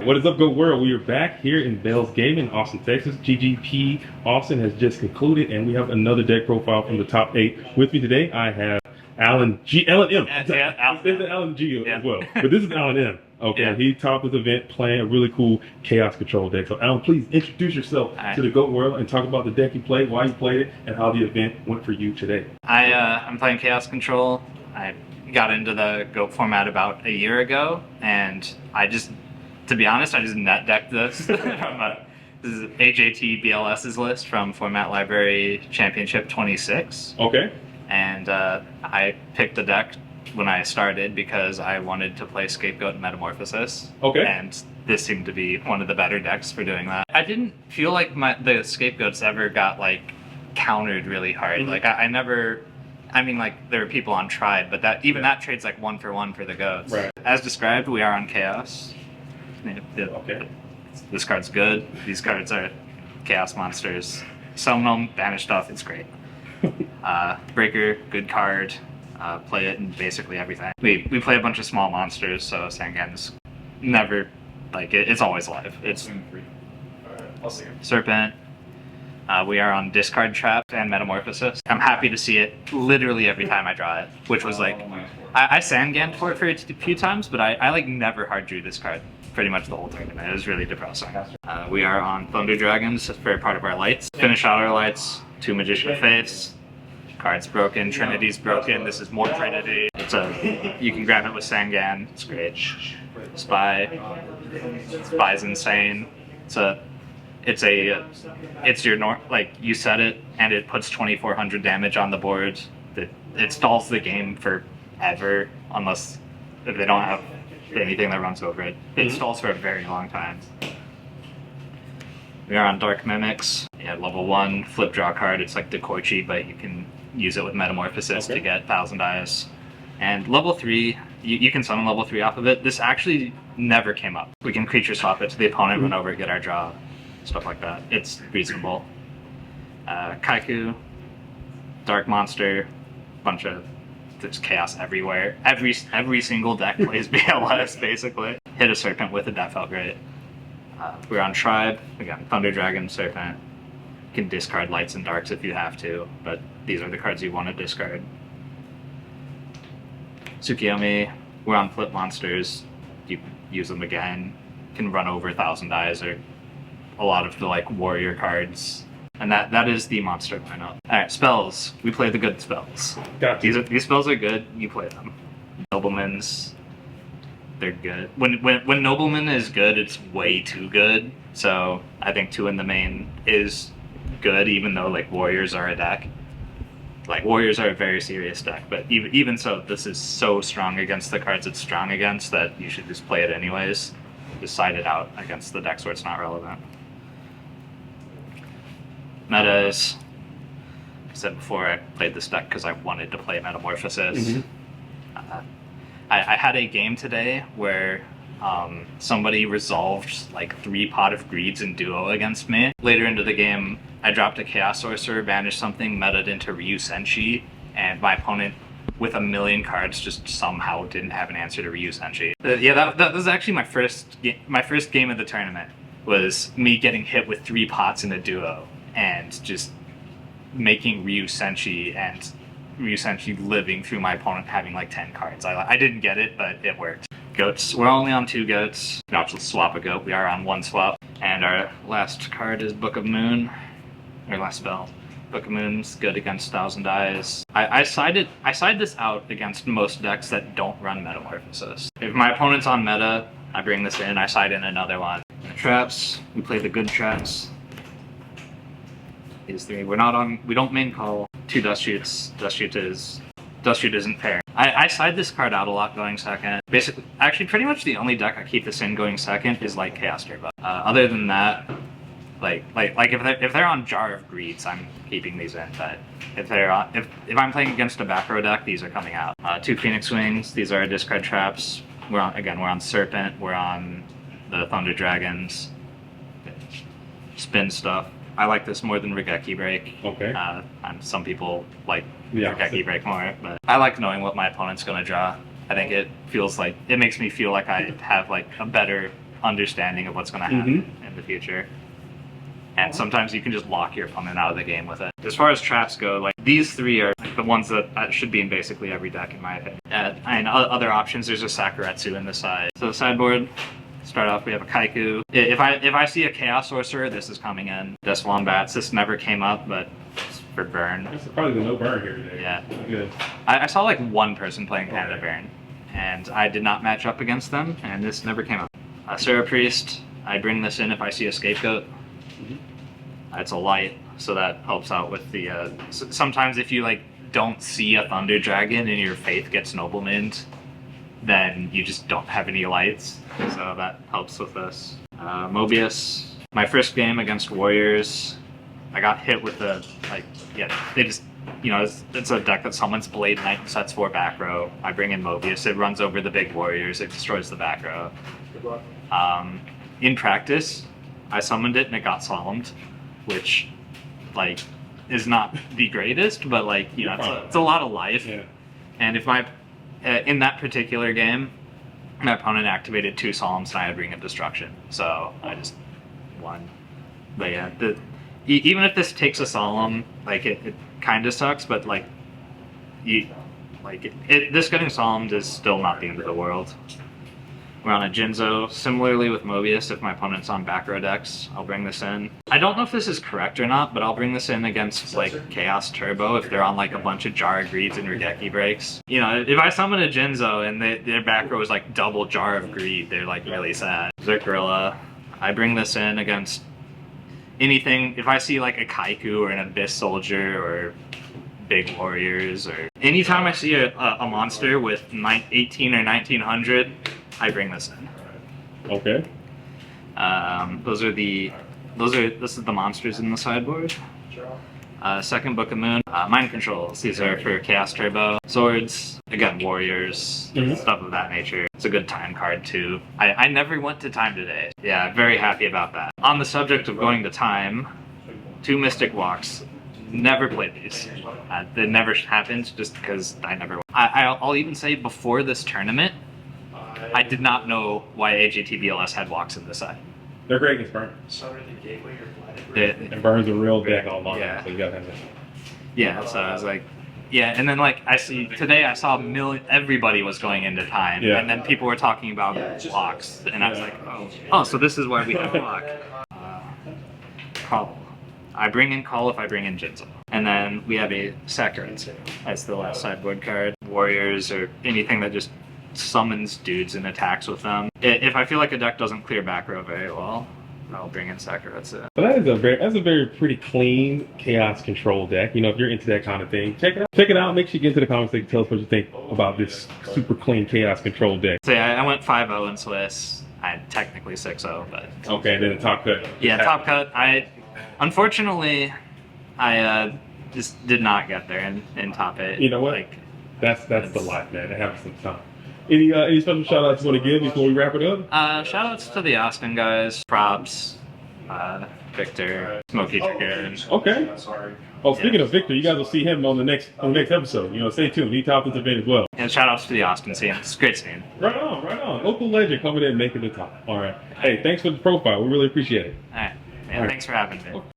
What is up, Go World? We are back here in Bell's Gaming, Austin, Texas. GGP Austin has just concluded, and we have another deck profile from the top 8. With me today, I have Alan G. Alan M. There's Alan G as well, but this is Alan M. Okay, yeah. He topped this event playing a really cool Chaos Control deck. So, Alan, please introduce yourself to the GOAT World and talk about the deck you played, why you played it, and how the event went for you today. I'm playing Chaos Control. I got into the GOAT format about a year ago, and to be honest, I just net decked this. This is AJT BLS's list from Format Library Championship 26. Okay. And I picked the deck when I started because I wanted to play Scapegoat and Metamorphosis. Okay. And this seemed to be one of the better decks for doing that. I didn't feel like the Scapegoats ever got like countered really hard. Mm-hmm. Like I never. I mean, like, there were people on Tribe, but that trade's like 1-for-1 for the goats. Right. As described, we are on Chaos. Okay. This card's good. These cards are Chaos monsters. Summon them, banish stuff, it's great. Breaker, good card. Play it in basically everything. We play a bunch of small monsters, so Sangan's never, like, it's always live. It's Serpent. We are on Discard Trap and Metamorphosis. I'm happy to see it literally every time I draw it, which was like, I Sanganned for it for a few times, but I like never hard drew this card pretty much the whole tournament. It was really depressing. We are on Thunder Dragons for part of our lights. Finish out our lights, 2 Magician of Faiths. Card's broken, Trinity's broken. This is more Trinity. You can grab it with Sangan, it's great. Spy's insane. It's your like you set it and it puts 2,400 damage on the board. It stalls the game forever unless if they don't have anything that runs over it. It stalls for a very long time. We are on Dark Mimics. Yeah, level 1 flip draw card. It's like Decoichi, but you can use it with Metamorphosis to get 1,000 dice. And level 3, you can summon level 3 off of it. This actually never came up. We can creature swap it to the opponent, run over, get our draw. Stuff like that. It's reasonable. Kaiku, Dark Monster, there's chaos everywhere. Every single deck plays BLS basically. Hit a Serpent with it, that felt great. We're on Tribe, again, Thunder Dragon, Serpent. You can discard Lights and Darks if you have to, but these are the cards you want to discard. Tsukiyomi, we're on Flip Monsters. You use them again. You can run over 1,000 dice or a lot of the like warrior cards, and that is the monster lineup. All right, spells. We play the good spells. Gotcha. These spells are good. You play them. Noblemen's, they're good. When Nobleman is good, it's way too good. So I think 2 in the main is good, even though like warriors are a deck. Like warriors are a very serious deck, but even so, this is so strong against the cards it's strong against that you should just play it anyways. Just side it out against the decks where it's not relevant. Meta is, I said before, I played this deck because I wanted to play Metamorphosis. Mm-hmm. I had a game today where somebody resolved like 3 Pot of Greeds in duo against me. Later into the game, I dropped a Chaos Sorcerer, banished something, meta'd into Ryu Senshi, and my opponent, with 1,000,000 cards, just somehow didn't have an answer to Ryu Senshi. That was actually my first game of the tournament, was me getting hit with 3 pots in a duo and just making Ryu Senshi and Ryu Senshi living through my opponent having like 10 cards. I didn't get it, but it worked. Goats. We're only on 2 goats. We can also swap a goat. We are on 1 swap. And our last card is Book of Moon. Our last spell. Book of Moon's good against 1,000 dice. I side this out against most decks that don't run Metamorphosis. If my opponent's on meta, I bring this in, I side in another one. Traps, we play the good traps. These 3. We don't main call 2 Dust Shoots. Dust Shoot isn't fair. I side this card out a lot going second. Basically, actually pretty much the only deck I keep this in going second is like Chaos Turbo. Other than that, like if they're on Jar of Greeds, I'm keeping these in. But if I'm playing against a back row deck, these are coming out. 2 Phoenix Wings. These are our discard traps. We're on Serpent. We're on the Thunder Dragons. Spin stuff. I like this more than Regeki Break. Okay. Some people like Regeki Break more, but I like knowing what my opponent's going to draw. I think it makes me feel like I have like a better understanding of what's going to happen in the future. And sometimes you can just lock your opponent out of the game with it. As far as traps go, like these three are like the ones that should be in basically every deck, in my opinion. And other options, there's a Sakuretsu in the side. So the sideboard, start off, we have a Kaiku. If I see a Chaos Sorcerer, this is coming in. This Wombats, this never came up, but it's for burn. That's probably the no burn here today. Yeah. Good. I saw like one person playing Canada Burn, and I did not match up against them, and this never came up. Sarah Priest, I bring this in if I see a Scapegoat. It's a light, so that helps out with the. Sometimes if you like don't see a Thunder Dragon and your Faith gets Noblemaned, then you just don't have any lights, so that helps with this. Mobius, my first game against Warriors, I got hit with the they just it's a deck that summons Blade Knight and sets 4 back row. I bring in Mobius, it runs over the big Warriors, it destroys the back row. In practice, I summoned it and it got solemned, which like is not the greatest, but like it's a lot of life. Yeah. And if my in that particular game, my opponent activated 2 Solemns and I had Ring of Destruction, so I just won. But yeah, even if this takes a Solemn, like it kind of sucks, but like this getting Solemned is still not the end of the world. We're on a Jinzo. Similarly with Mobius, if my opponent's on back row decks, I'll bring this in. I don't know if this is correct or not, but I'll bring this in against like Chaos Turbo if they're on like a bunch of Jar of Greeds and Regeki breaks. If I summon a Jinzo and their back row is like double Jar of Greed, they're like really sad. Zerkrilla, I bring this in against anything. If I see like a Kaiku or an Abyss Soldier or big Warriors, or anytime I see a monster with 18 or 1900, I bring this in. Okay. This is the monsters in the sideboard. Second Book of Moon. Mind Controls. These are for Chaos Turbo. Swords. Again, Warriors. Stuff of that nature. It's a good time card too. I never went to time today. Yeah, very happy about that. On the subject of going to time, 2 Mystic Walks. Never played these. It never happened just because I never. I'll even say before this tournament, I did not know why AGTBLS had walks in this side. They're great against burn. And burn's a real deck all along, so you gotta have that. Yeah, so I was like, yeah, and then like I saw everybody was going into time, and then people were talking about walks, and I was like, oh, so this is why we have walk. Call. I bring in Call if I bring in Jinzo. And then we have a Sakuretsu as the last sideboard card. Warriors or anything that just summons dudes and attacks with them. If I feel like a deck doesn't clear back row very well, I'll bring in Sakuretsu. So that's a very pretty clean chaos control deck. If you're into that kind of thing, check it out. Check it out. Make sure you get into the comments and tell us what you think about this super clean chaos control deck. So yeah, I went 5-0 in Swiss. I technically 6-0, but okay. Then the top cut. Yeah, top cut. Unfortunately, I just did not get there in top 8. You know what? Like, that's the life, man. It happens sometimes. Any special shout outs you want to give before we wrap it up? Shout outs to the Austin guys, Props, Victor, Smokey Trigger. Okay. Oh, speaking of Victor, you guys will see him on the next episode. Stay tuned. He top this event as well. And shout outs to the Austin scene. It's a great scene. Right on. Local legend coming in and making the top. All right. Hey, thanks for the profile. We really appreciate it. All right. Man, thanks for having me.